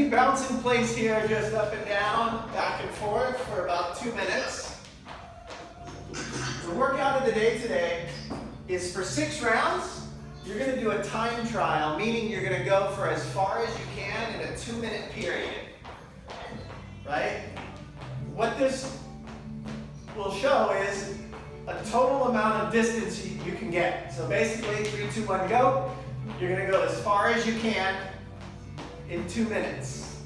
we bounce in place here, just up and down, back and forth for about 2 minutes. The workout of the day today is for 6 rounds. You're going to do a time trial, meaning you're going to go for as far as you can in a 2-minute period. Right? What this will show is a total amount of distance you can get. So basically, 3, 2, 1, go. You're going to go as far as you can in 2 minutes.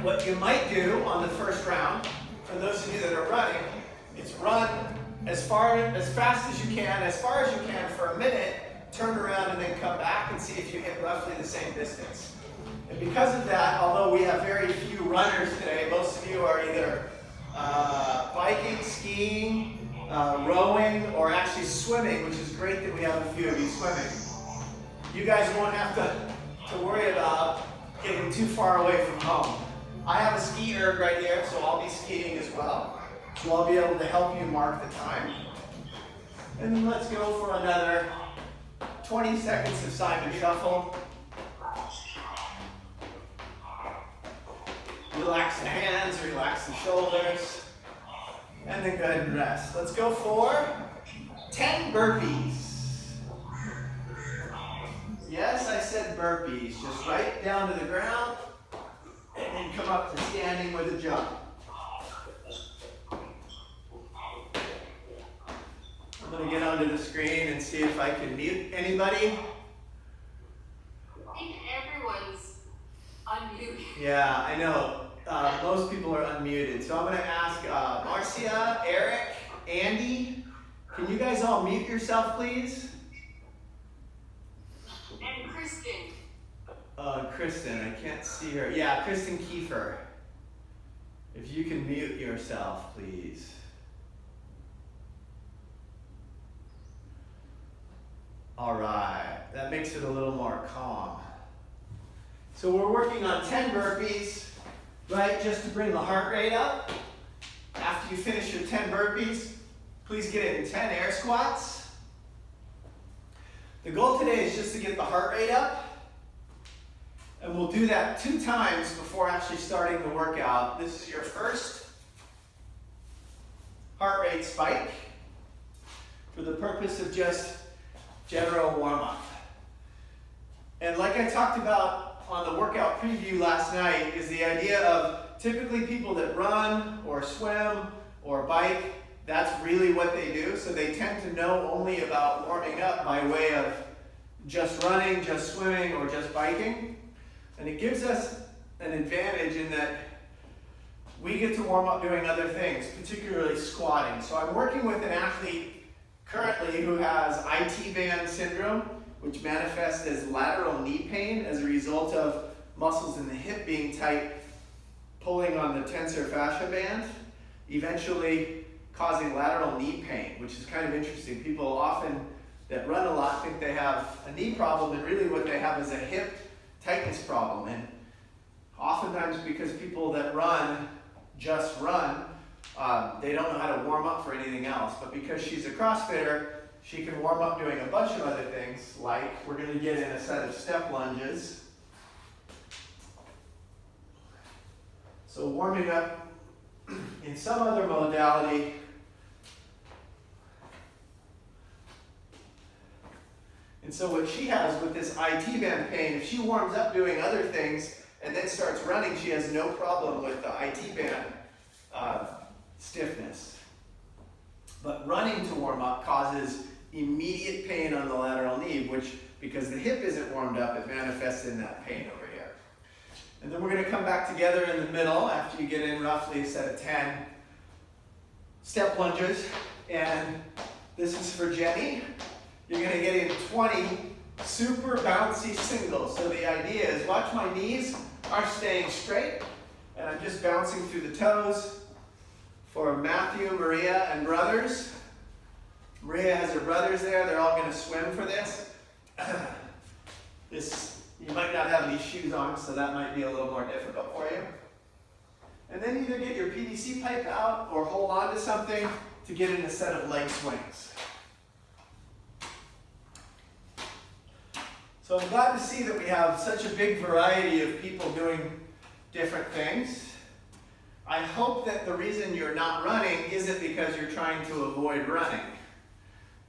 What you might do on the first round, for those of you that are running, is run as fast as you can, as far as you can for a minute, turn around and then come back and see if you hit roughly the same distance. And because of that, although we have very few runners today, most of you are either biking, skiing, rowing, or actually swimming, which is great that we have a few of you swimming. You guys won't have to worry about getting too far away from home. I have a ski erg right here, so I'll be skiing as well. So I'll be able to help you mark the time. And then let's go for another 20 seconds of Simon Shuffle. Relax the hands, relax the shoulders, and then go ahead and rest. Let's go for 10 burpees. Yes, I said burpees. Just right down to the ground, and then come up to standing with a jump. I'm going to get onto the screen and see if I can mute anybody. I think everyone's unmuted. Yeah, I know. Most people are unmuted. So I'm going to ask Marcia, Eric, Andy, can you guys all mute yourself, please? And Kristen. Kristen, I can't see her. Yeah, Kristen Kiefer. If you can mute yourself, please. All right, that makes it a little more calm. So we're working on 10 burpees, right, just to bring the heart rate up. After you finish your 10 burpees, please get it in 10 air squats. The goal today is just to get the heart rate up, and we'll do that 2 times before actually starting the workout. This is your first heart rate spike for the purpose of just general warm-up. And like I talked about on the workout preview last night, is the idea of typically people that run or swim or bike, that's really what they do. So they tend to know only about warming up by way of just running, just swimming, or just biking. And it gives us an advantage in that we get to warm up doing other things, particularly squatting. So I'm working with an athlete currently who has IT band syndrome, which manifests as lateral knee pain as a result of muscles in the hip being tight, pulling on the tensor fascia band, eventually causing lateral knee pain, which is kind of interesting. People often that run a lot think they have a knee problem, and really what they have is a hip tightness problem. And oftentimes because people that run just run, they don't know how to warm up for anything else. But because she's a CrossFitter, she can warm up doing a bunch of other things, like we're going to get in a set of step lunges. So warming up in some other modality. And so what she has with this IT band pain, if she warms up doing other things and then starts running, she has no problem with the IT band stiffness. But running to warm up causes immediate pain on the lateral knee, which, because the hip isn't warmed up, it manifests in that pain over here. And then we're going to come back together in the middle after you get in roughly a set of 10 step lunges. And this is for Jenny. You're going to get in 20 super bouncy singles. So the idea is, watch my knees are staying straight, and I'm just bouncing through the toes. For Matthew, Maria, and brothers. Maria has her brothers there. They're all going to swim for this. You might not have these shoes on, so that might be a little more difficult for you. And then either get your PVC pipe out or hold on to something to get in a set of leg swings. So I'm glad to see that we have such a big variety of people doing different things. I hope that the reason you're not running isn't because you're trying to avoid running.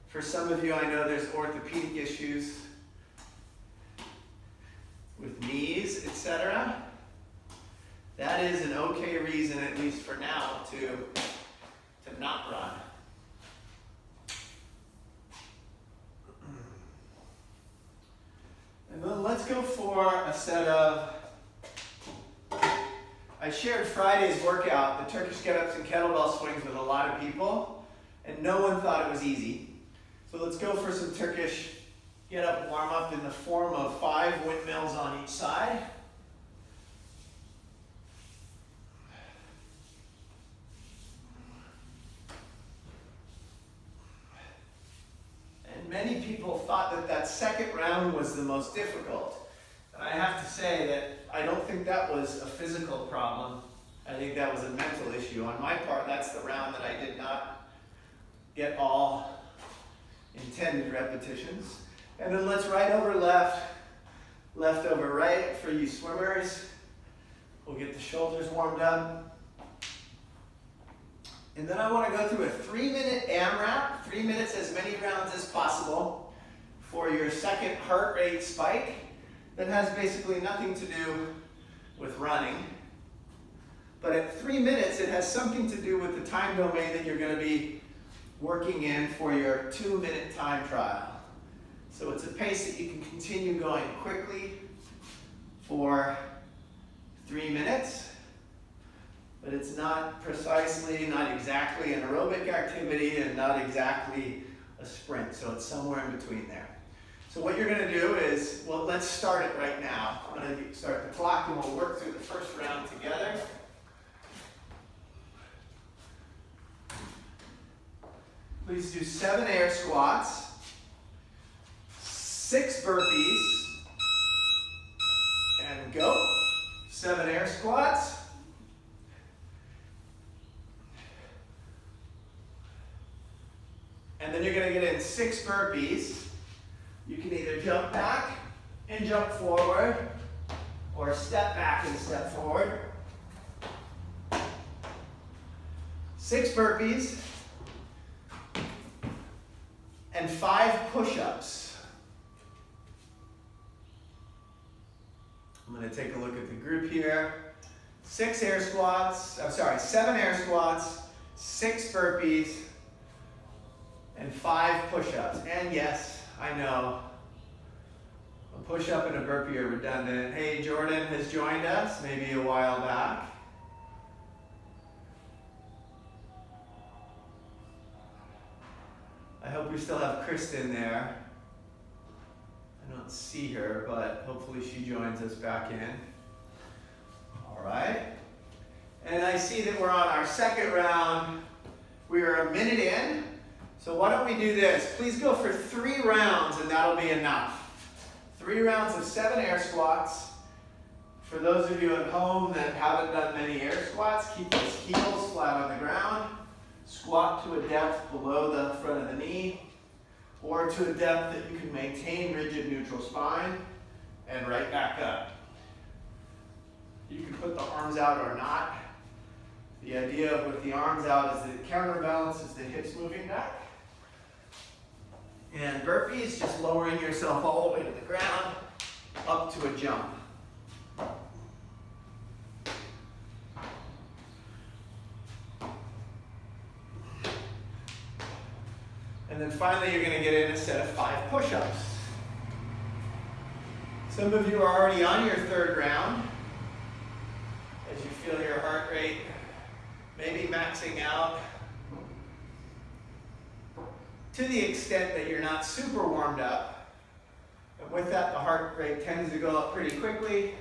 For some of you, I know there's orthopedic issues with knees, etc. That is an okay reason, at least for now, to not run. And then let's go for a set of, I shared Friday's workout, the Turkish get-ups and kettlebell swings with a lot of people, and no one thought it was easy. So let's go for some Turkish get-up warm-up in the form of 5 windmills on each side. And many people thought that that second round was the most difficult. And I have to say that I don't think that was a physical problem. I think that was a mental issue. On my part, that's the round that I did not get all intended repetitions. And then let's right over left, left over right for you swimmers. We'll get the shoulders warmed up. And then I want to go through a 3-minute AMRAP, 3 minutes, as many rounds as possible, for your second heart rate spike that has basically nothing to do with running. But at 3 minutes, it has something to do with the time domain that you're going to be working in for your 2-minute time trial. So it's a pace that you can continue going quickly for 3 minutes, but it's not precisely, not exactly an aerobic activity and not exactly a sprint. So it's somewhere in between there. So what you're going to do is, well, let's start it right now. I'm going to start the clock and we'll work through the first round together. Please do 7 air squats, 6 burpees, and go. 7 air squats. And then you're going to get in 6 burpees. You can either jump back and jump forward, or step back and step forward. 6 burpees. And 5 push-ups. I'm going to take a look at the group here. 7 air squats, 6 burpees, and 5 push-ups. And yes, I know, a push-up and a burpee are redundant. Hey, Jordan has joined us, maybe a while back. I hope we still have Kristen there. I don't see her, but hopefully she joins us back in. All right. And I see that we're on our second round. We are a minute in. So why don't we do this? Please go for 3 rounds and that'll be enough. 3 rounds of 7 air squats. For those of you at home that haven't done many air squats, keep those heels flat on the ground. Squat to a depth below the front of the knee, or to a depth that you can maintain rigid neutral spine, and right back up. You can put the arms out or not. The idea with the arms out is that it counterbalances the hips moving back. And burpees, just lowering yourself all the way to the ground, up to a jump. And then finally, you're going to get in a set of 5 push-ups. Some of you are already on your 3rd round. As you feel your heart rate maybe maxing out, to the extent that you're not super warmed up. And with that, the heart rate tends to go up pretty quickly,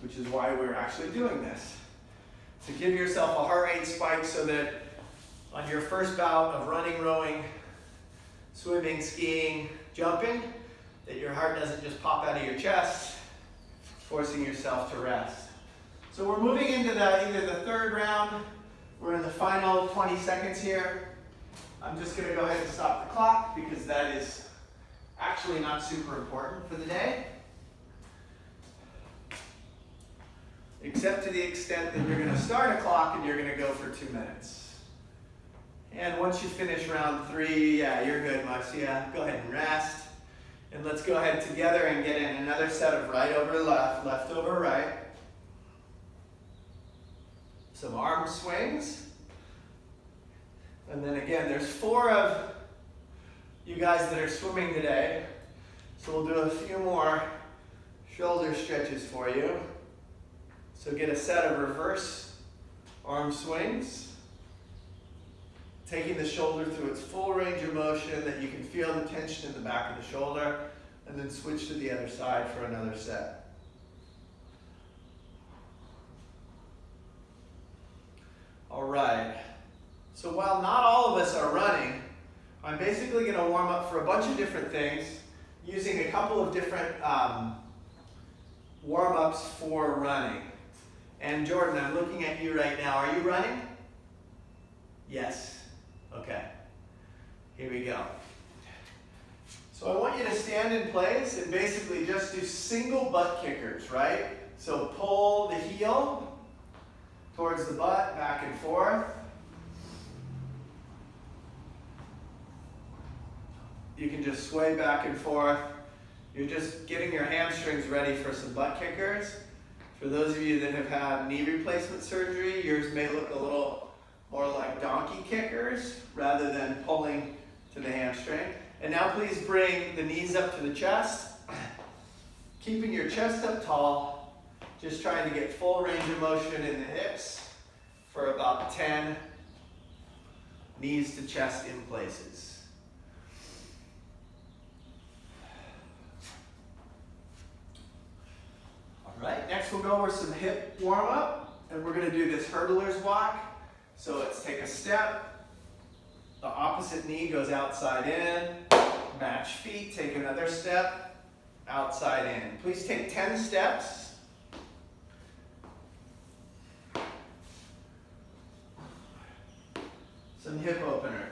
which is why we're actually doing this. To give yourself a heart rate spike so that on your first bout of running, rowing, swimming, skiing, jumping, that your heart doesn't just pop out of your chest, forcing yourself to rest. So we're moving into either the 3rd round. We're in the final 20 seconds here. I'm just going to go ahead and stop the clock because that is actually not super important for the day. except to the extent that you're going to start a clock and you're going to go for 2 minutes. And once you finish round 3, yeah, you're good, Marcia. Go ahead and rest. And let's go ahead together and get in another set of right over left, left over right. Some arm swings. And then again, there's 4 of you guys that are swimming today. So we'll do a few more shoulder stretches for you. So get a set of reverse arm swings. Taking the shoulder through its full range of motion that you can feel the tension in the back of the shoulder, and then switch to the other side for another set. All right, so while not all of us are running, I'm basically going to warm up for a bunch of different things using a couple of different warm-ups for running. And Jordan, I'm looking at you right now. Are you running? Yes. Okay, here we go. So I want you to stand in place and basically just do single butt kickers, right? So pull the heel towards the butt, back and forth. You can just sway back and forth. You're just getting your hamstrings ready for some butt kickers. For those of you that have had knee replacement surgery, yours may look a little more like donkey kickers rather than pulling to the hamstring. And now please bring the knees up to the chest, keeping your chest up tall, just trying to get full range of motion in the hips for about 10 knees to chest in places. All right, next we'll go over some hip warm up, and we're gonna do this hurdler's walk. So let's take a step, the opposite knee goes outside in, match feet, take another step, outside in. Please take 10 steps. Some hip openers.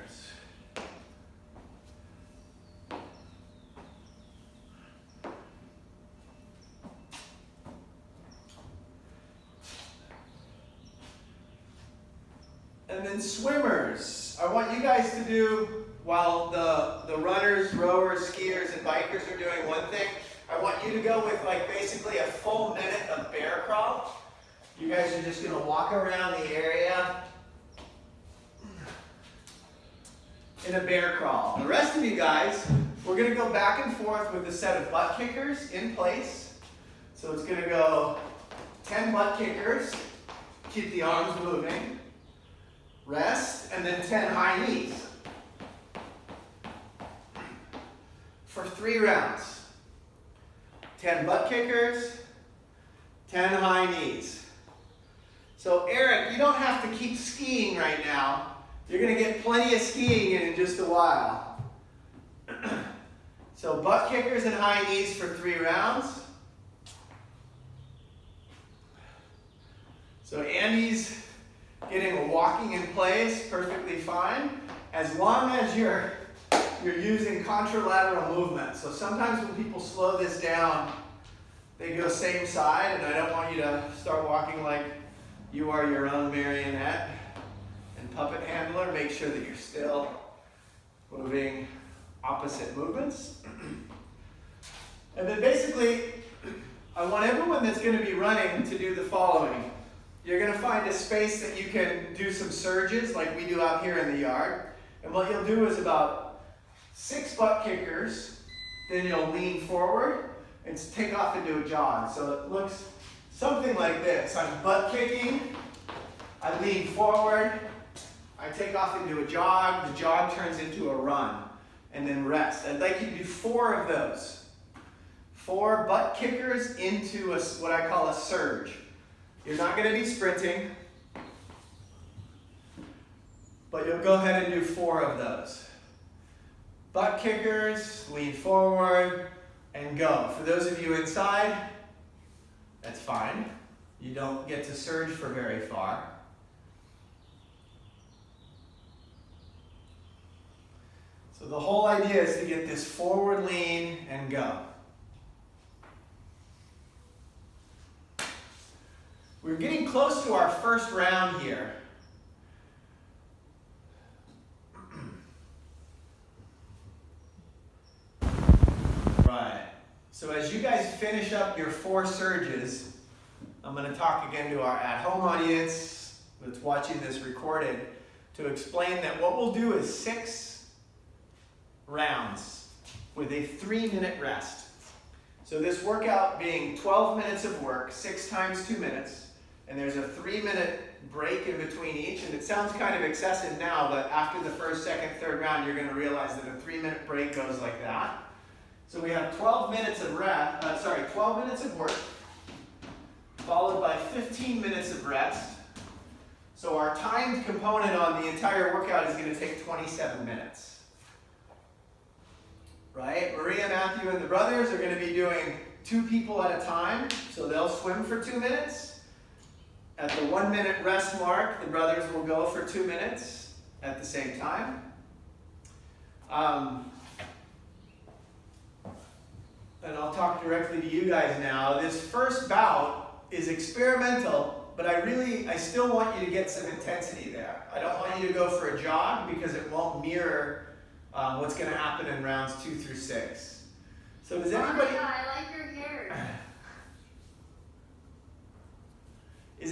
And then swimmers. I want you guys to do, while the runners, rowers, skiers, and bikers are doing one thing, I want you to go with like basically a full minute of bear crawl. You guys are just gonna walk around the area in a bear crawl. The rest of you guys, we're gonna go back and forth with a set of butt kickers in place. So it's gonna go 10 butt kickers, keep the arms moving. Rest, and then 10 high knees for 3 rounds. 10 butt kickers, 10 high knees. So Eric, you don't have to keep skiing right now. You're going to get plenty of skiing in just a while. So butt kickers and high knees for 3 rounds. So Andy's getting walking in place perfectly fine, as long as you're using contralateral movement. So sometimes when people slow this down, they go same side, and I don't want you to start walking like you are your own marionette and puppet handler. Make sure that you're still moving opposite movements. And then basically, I want everyone that's going to be running to do the following. You're going to find a space that you can do some surges like we do out here in the yard. And what you'll do is about 6 butt kickers, then you'll lean forward and take off and do a jog. So it looks something like this. I'm butt kicking, I lean forward, I take off and do a jog, the jog turns into a run, and then rest. I'd like you to do 4 of those. 4 butt kickers into what I call a surge. You're not going to be sprinting, but you'll go ahead and do 4 of those. Butt kickers, lean forward, and go. For those of you inside, that's fine. You don't get to surge for very far. So the whole idea is to get this forward lean and go. We're getting close to our first round here. Right. So as you guys finish up your 4 surges, I'm going to talk again to our at-home audience that's watching this recorded to explain that what we'll do is 6 rounds with a 3-minute rest. So this workout being 12 minutes of work, 6 times 2 minutes, and there's a 3-minute break in between each, and it sounds kind of excessive now, but after the first, second, third round, you're going to realize that a 3-minute break goes like that. So we have 12 minutes of 12 minutes of work, followed by 15 minutes of rest. So our timed component on the entire workout is going to take 27 minutes. Right? Maria, Matthew, and the brothers are going to be doing 2 people at a time. So they'll swim for 2 minutes. At the 1-minute rest mark, the brothers will go for 2 minutes at the same time. And I'll talk directly to you guys now. This first bout is experimental, but I still want you to get some intensity there. I don't want you to go for a jog because it won't mirror what's going to happen in rounds 2 through 6. So does anybody? Oh, I like your hair. Does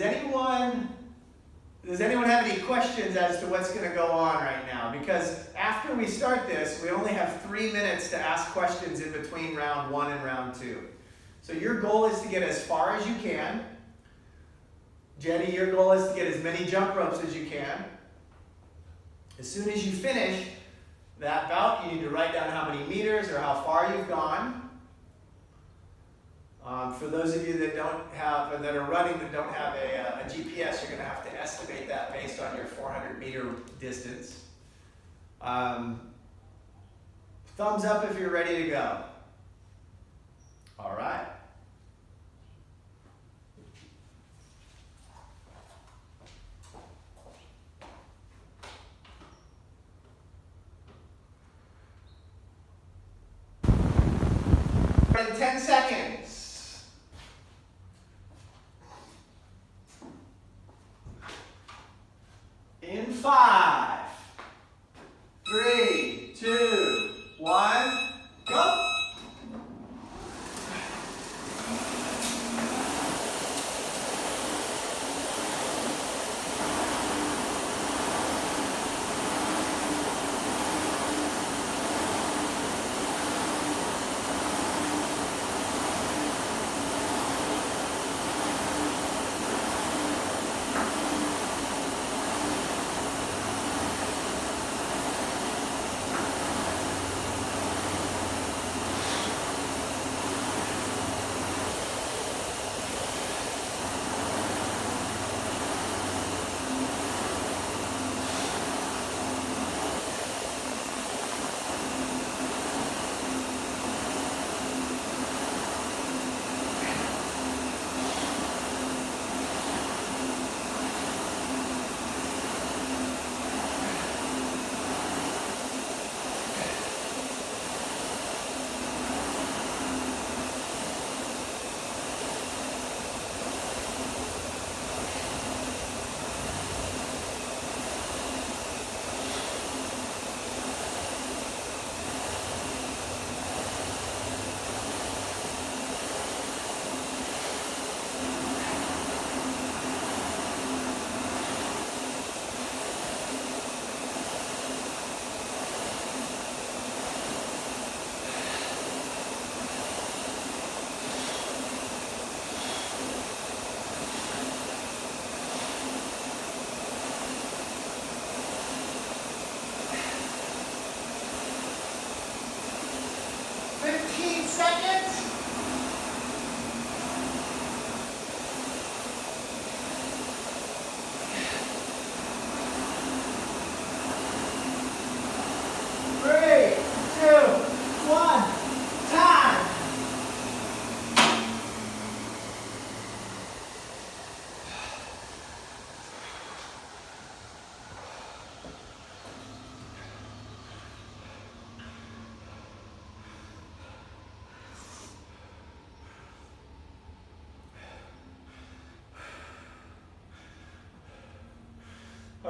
anyone have any questions as to what's going to go on right now? Because after we start this, we only have 3 minutes to ask questions in between round 1 and round 2. So your goal is to get as far as you can. Jenny, your goal is to get as many jump ropes as you can. As soon as you finish that bout, you need to write down how many meters or how far you've gone. For those of you that are running that don't have a GPS, you're going to have to estimate that based on your 400-meter distance. Thumbs up if you're ready to go. All right. In 10 seconds. In 5, 3, 2, 1, go.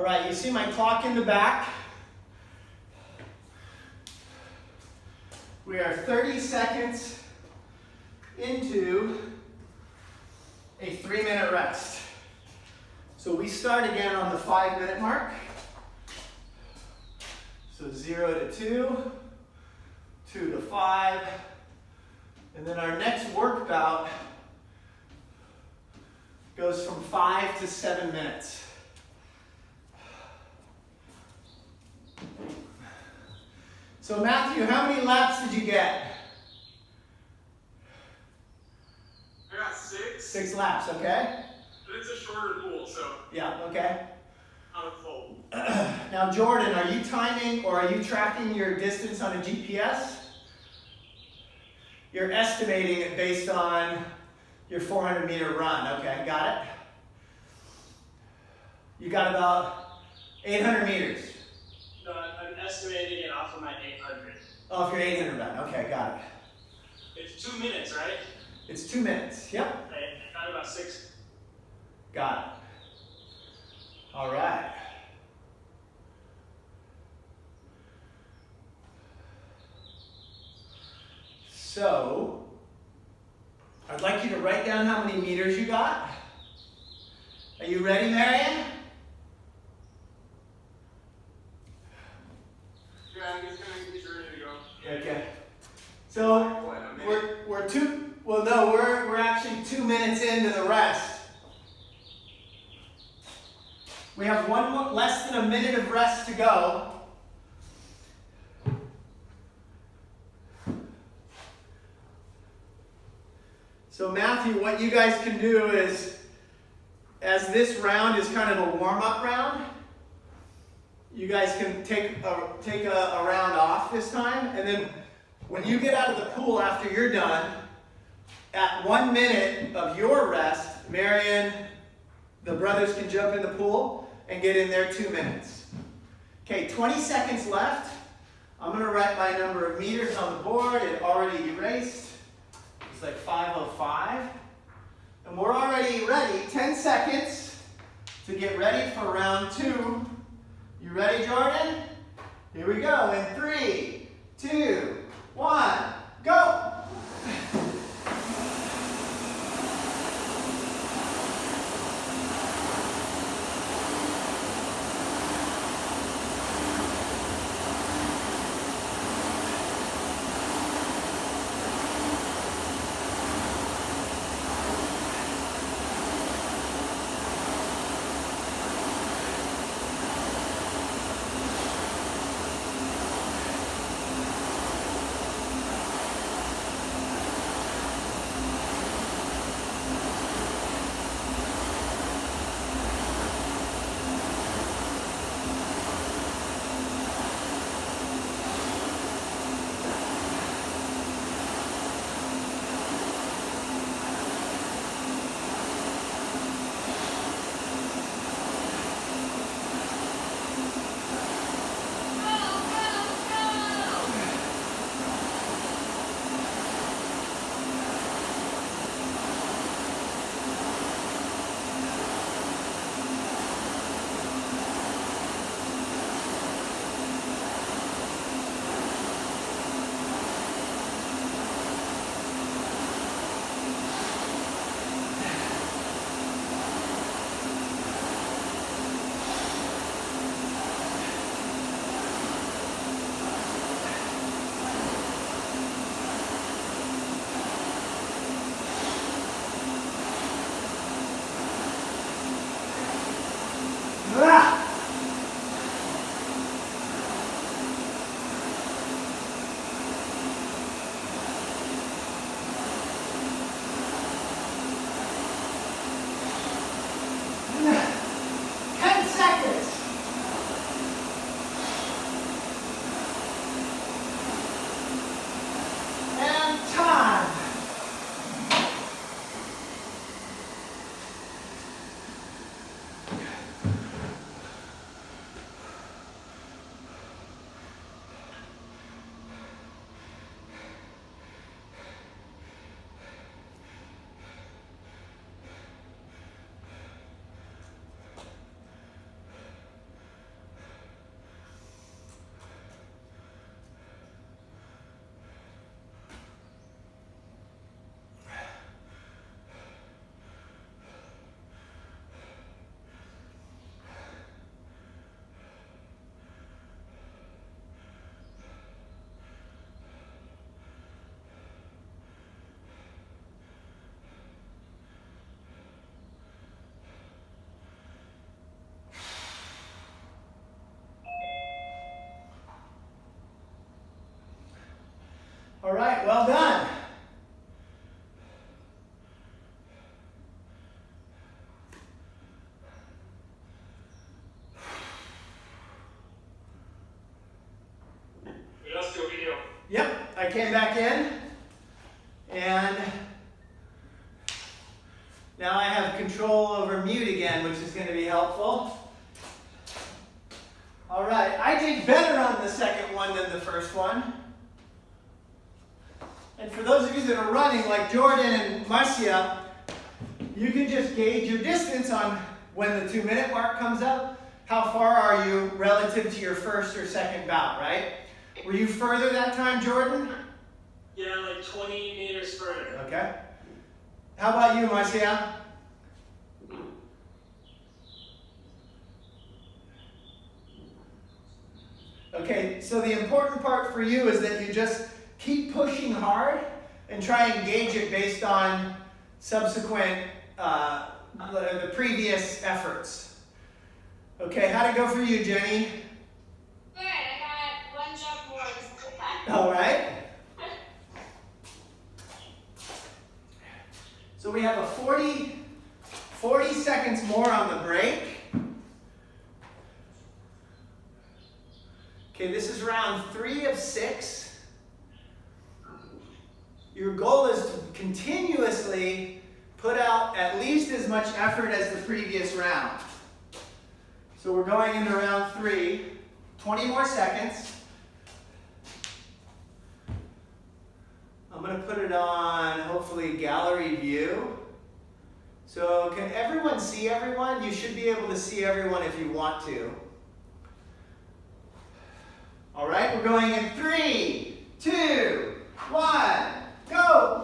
All right, you see my clock in the back? We are 30 seconds into a 3-minute rest. So we start again on the 5-minute mark. So 0 to 2, 2 to 5, and then our next work bout goes from 5 to 7 minutes. So Matthew, how many laps did you get? I got 6. 6 laps, okay? But it's a shorter pool, so Yeah, okay. I'm full. Now Jordan, are you timing or are you tracking your distance on a GPS? You're estimating it based on your 400-meter run. Okay, got it? You got about 800 meters. No, I'm estimating it off of my 800. Oh, if you're 800 run. Okay, got it. It's 2 minutes, right? It's 2 minutes. Yep. I got about 6. Got it. All right. So, I'd like you to write down how many meters you got. Are you ready, Marion? Yeah, I'm just gonna get ready to go. Okay. So we're actually 2 minutes into the rest. We have less than a minute of rest to go. So Matthew, what you guys can do is, as this round is kind of a warm-up round, you guys can take a round off this time, and then when you get out of the pool after you're done, at 1 minute of your rest, Marion, the brothers can jump in the pool and get in there 2 minutes. Okay, 20 seconds left. I'm going to write my number of meters on the board. It already erased. It's like 5:05. And we're already ready. 10 seconds to get ready for round 2. You ready, Jordan? Here we go. In 3, 2, 1, go! Well done. We lost your video. Yep, I came back in, and now I have control over mute again, which is going to be helpful. All right, I did better on the second one than the first one. And for those of you that are running, like Jordan and Marcia, you can just gauge your distance on when the 2-minute mark comes up. How far are you relative to your first or second bout, right? Were you further that time, Jordan? Yeah, like 20 meters further. Okay. How about you, Marcia? Okay, so the important part for you is that you just keep pushing hard and try and gauge it based on subsequent, the previous efforts. Okay, how'd it go for you, Jenny? Good, I got one jump more this time. All right. So we have a 40 seconds more on the break. Okay, this is round 3 of 6. Your goal is to continuously put out at least as much effort as the previous round. So we're going into round 3, 20 more seconds. I'm going to put it on, hopefully, gallery view. So can everyone see everyone? You should be able to see everyone if you want to. All right, we're going in 3, 2, 1, go!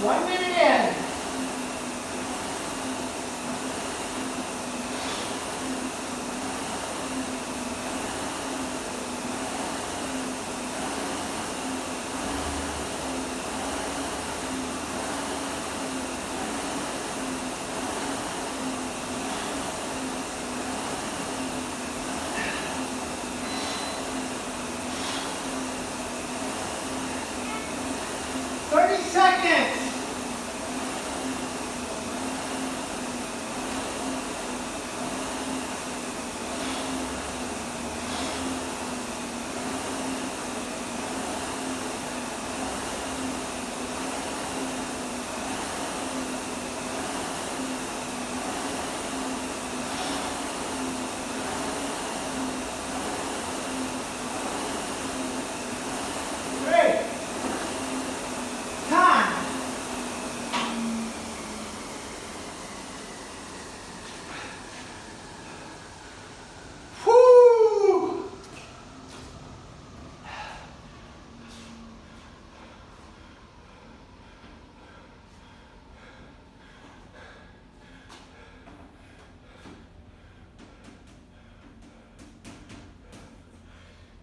One minute in. Seconds. Great. Time. Whoo!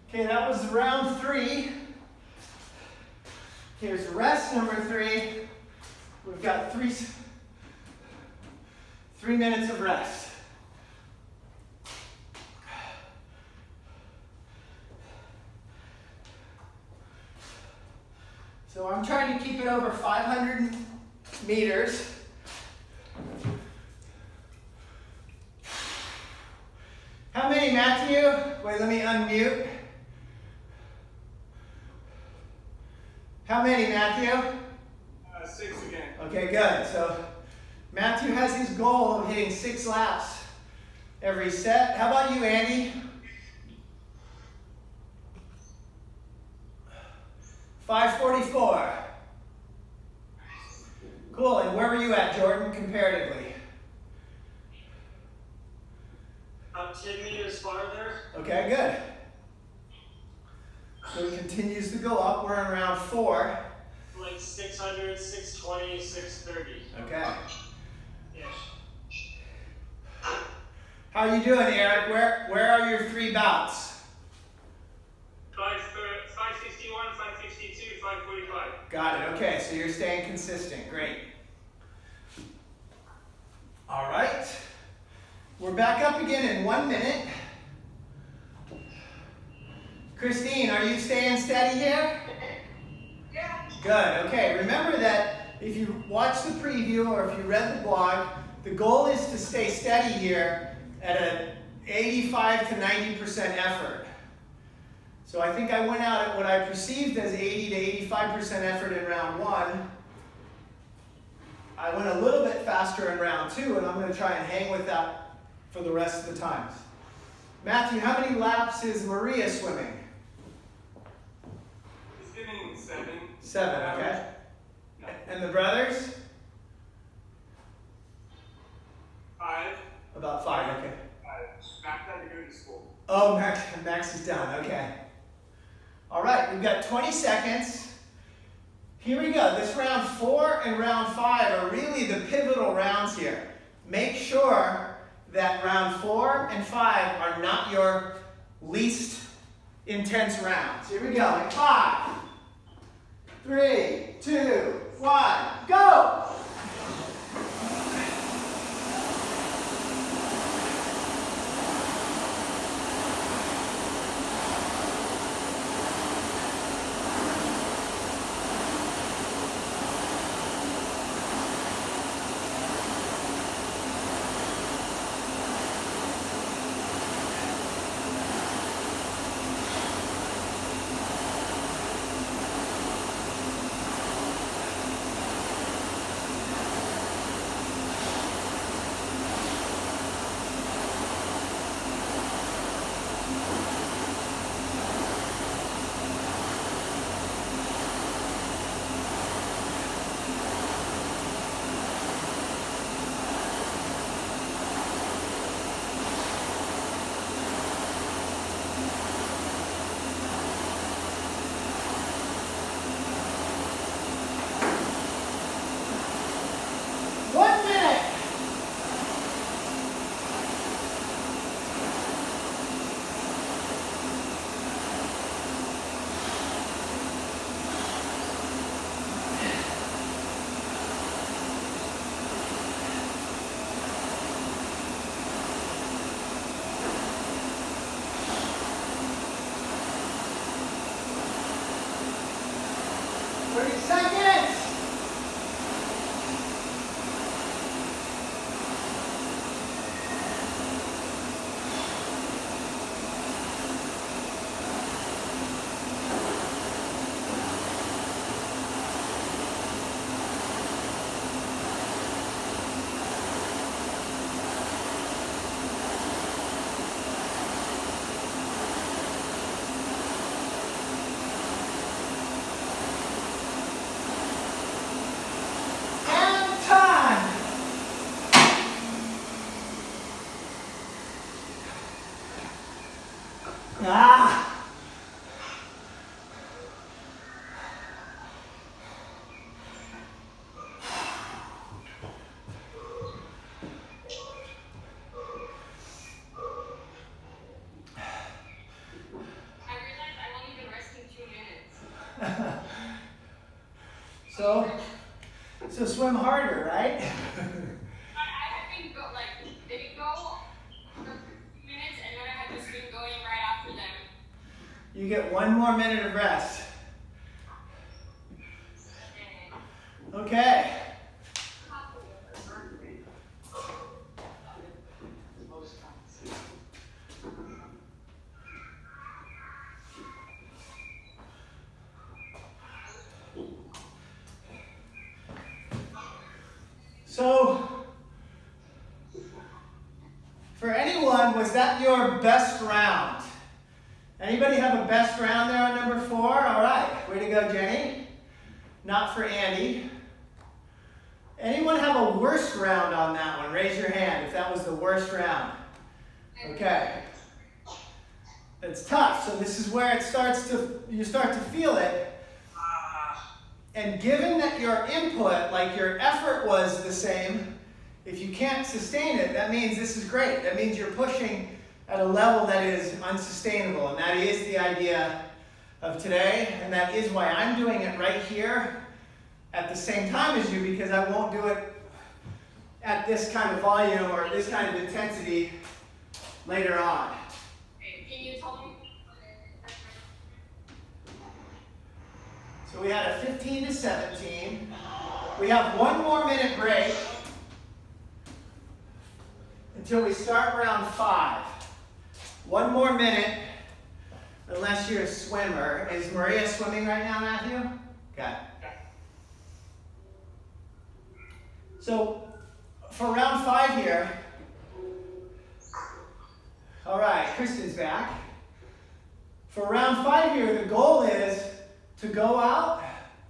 Okay, that was round 3. Here's rest number 3. We've got 3 minutes of rest. So I'm trying to keep it over 500 meters. How many, Matthew? Wait, let me unmute. How many, Matthew? Okay, good. So Matthew has his goal of hitting 6 laps every set. How about you, Andy? 5:44. Cool. And where were you at, Jordan, comparatively? 10 meters farther. Okay, good. So it continues to go up. We're in round 4. Like 600, 620, 630. Okay. Ish. How are you doing, Eric? Where are your 3 bouts? 551, 552, 545. Got it. Okay, so you're staying consistent. Great. All right. We're back up again in 1 minute. Christine, are you staying steady here? Yeah. Good. Okay. Remember that if you watch the preview or if you read the blog, the goal is to stay steady here at an 85 to 90% effort. So I think I went out at what I perceived as 80 to 85% effort in round 1. I went a little bit faster in round 2, and I'm going to try and hang with that for the rest of the times. Matthew, how many laps is Maria swimming? He's getting 7. 7, okay. And the brothers? 5. About 5, okay. Max had to go to school. Oh, Max is done, okay. All right, we've got 20 seconds. Here we go. This round 4 and round 5 are really the pivotal rounds here. Make sure that round 4 and 5 are not your least intense rounds. Here we go. In 5, 3, 2, 1, go! Ah! I realized I've only been resting 2 minutes. So swim harder, right? I have been they go for 15 minutes and then I have just been going right after them. You get 1 more minute of rest. Okay. So, for anyone, was that your best round? Anybody have a best round there on number 4? All right, way to go, Jenny. Not for Andy. Anyone have a worst round on that one? Raise your hand if that was the worst round. Okay. It's tough, so this is where you start to feel it. And given that your input, like your effort was the same, if you can't sustain it, that means this is great. That means you're pushing at a level that is unsustainable. And that is the idea of today. And that is why I'm doing it right here at the same time as you, because I won't do it at this kind of volume or this kind of intensity later on. Can you tell me? So we had a 15 to 17. We have 1 more minute break until we start round 5. 1 more minute, unless you're a swimmer. Is Maria swimming right now, Matthew? Okay. So for round 5 here, all right, Kristen's back. For round 5 here, the goal is to go out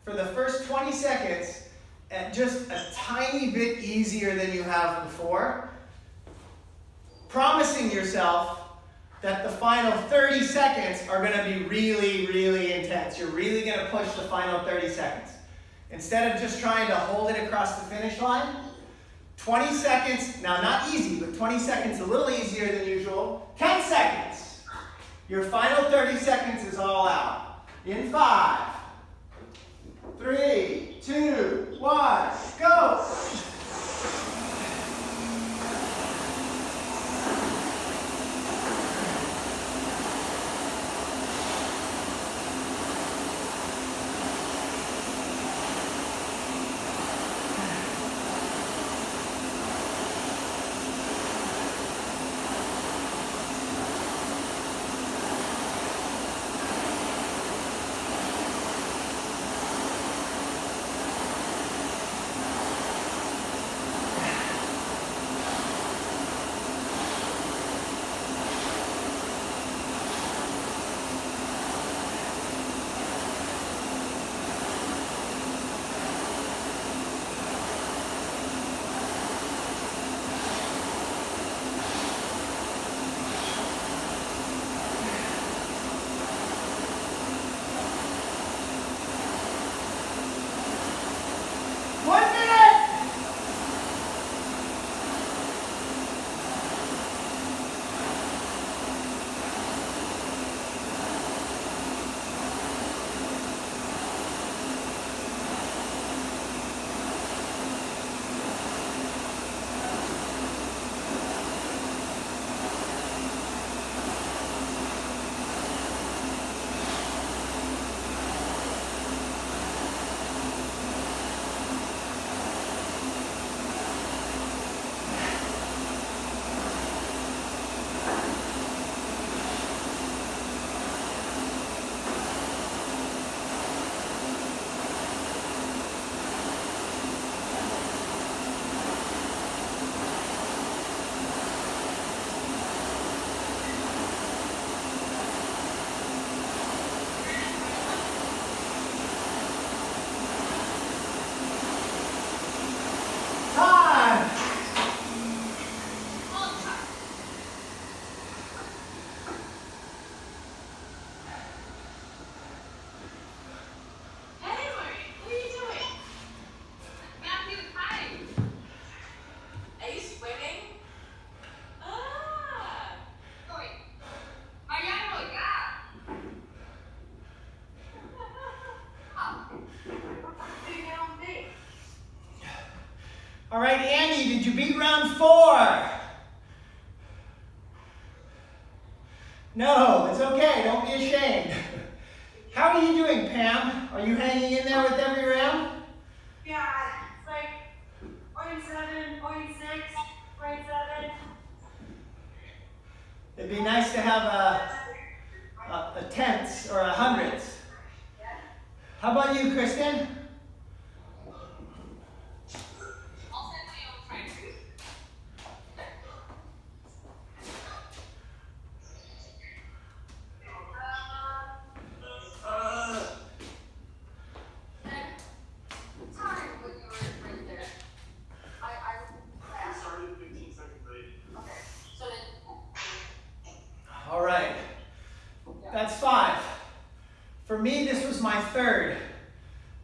for the first 20 seconds at just a tiny bit easier than you have before, promising yourself that the final 30 seconds are going to be really, really intense. You're really going to push the final 30 seconds. Instead of just trying to hold it across the finish line, 20 seconds, now not easy, but 20 seconds a little easier than usual. 10 seconds. Your final 30 seconds is all out. In 5, 3, 2, 1, go! All right, Andy, did you beat round 4? No, it's okay. Don't be ashamed. How are you doing, Pam? Are you hanging in there with every round? Yeah, it's like 0.7, 0.6, 0.7. It'd be nice to have a tenths or a hundredths. How about you, Kristen? I'll send my third.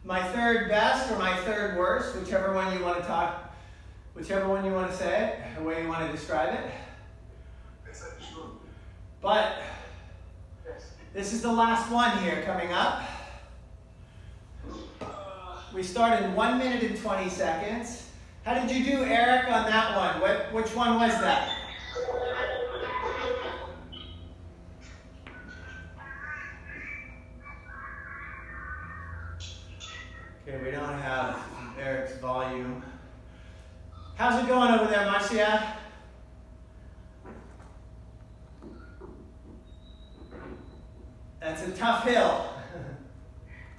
My third best or my third worst, whichever one you want to talk, whichever one you want to say it, the way you want to describe it. But this is the last one here coming up. We start in 1 minute and 20 seconds. How did you do, Eric, on that one? Which one was that? Okay, we don't have Eric's volume. How's it going over there, Marcia? That's a tough hill.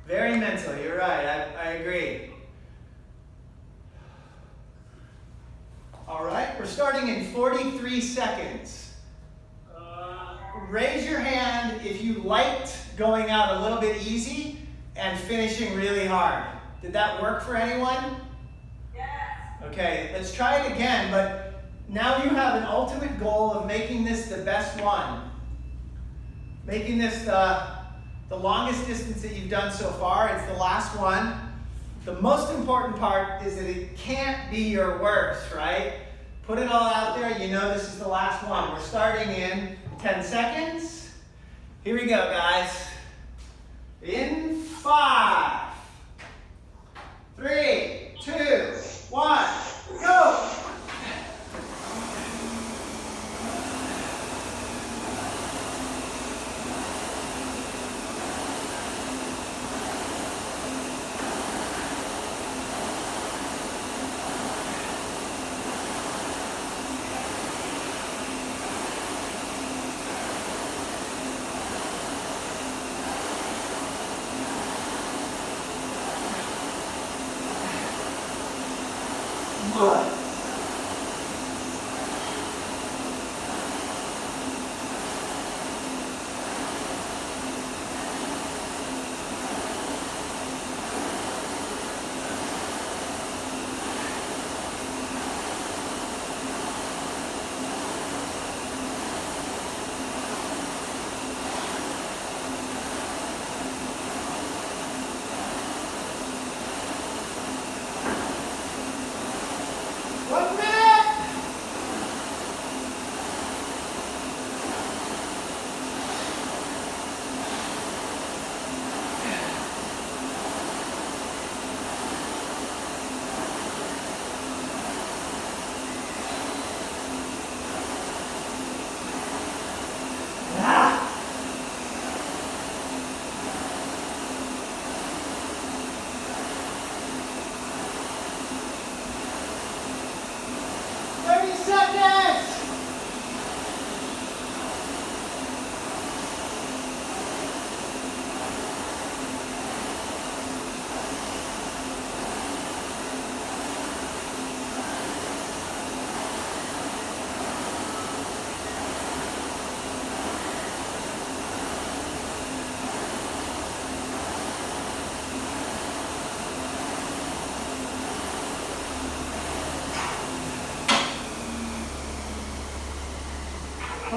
Very mental, you're right, I agree. All right, we're starting in 43 seconds. Raise your hand if you liked going out a little bit easy and finishing really hard. Did that work for anyone? Yes. Okay, let's try it again, but now you have an ultimate goal of making this the best one. Making this the longest distance that you've done so far. It's the last one. The most important part is that it can't be your worst, right? Put it all out there. You know this is the last one. We're starting in 10 seconds. Here we go, guys. In 5, 3, 2, 1, go!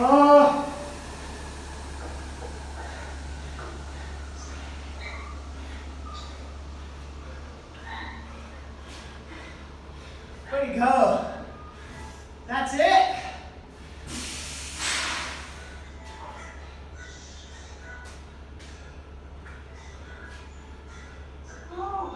Oh. Way to go. That's it. Oh.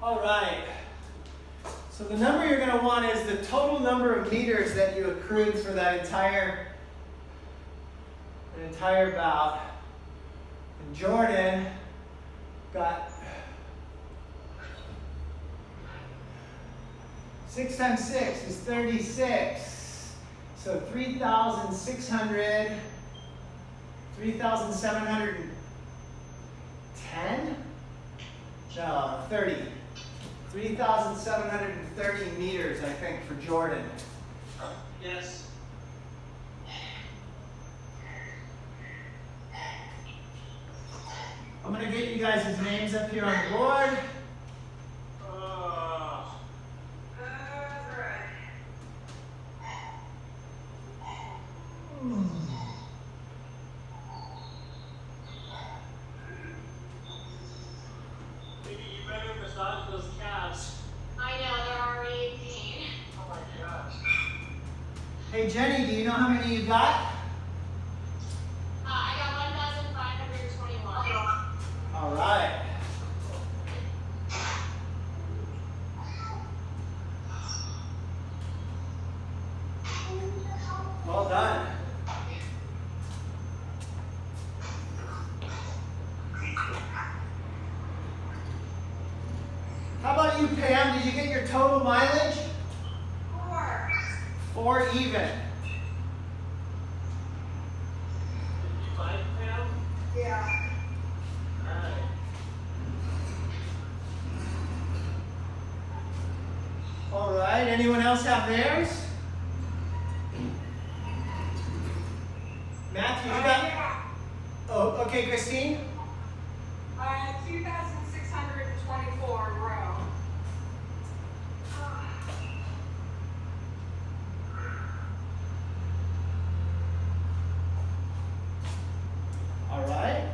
All right. So the number you're going to want is the total number of meters that you accrued for that entire bout. And Jordan got 6 times 6 is 36. So 3,600, 3,710? No, 30. 3,730 meters, I think, for Jordan. Yes. I'm going to get you guys' names up here on the board. Maybe you better massage those calves. I know, they're already in pain. Oh my gosh. Hey, Jenny, do you know how many you got? I got 1,521. All right. Well done. How about you, Pam? Did you get your total mileage? 4. 4 even. 55 pounds? Yeah. Alright. All right. Anyone else have theirs? Matthew, you got? Oh, okay, Christine. 2,624 row. All right.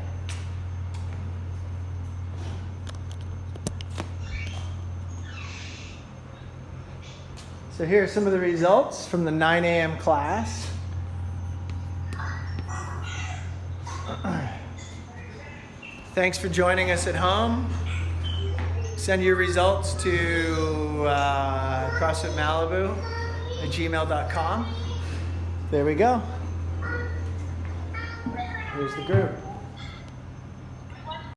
So here are some of the results from the 9 a.m. class. Thanks for joining us at home. Send your results to CrossFitMalibu@gmail.com. There we go. Here's the group.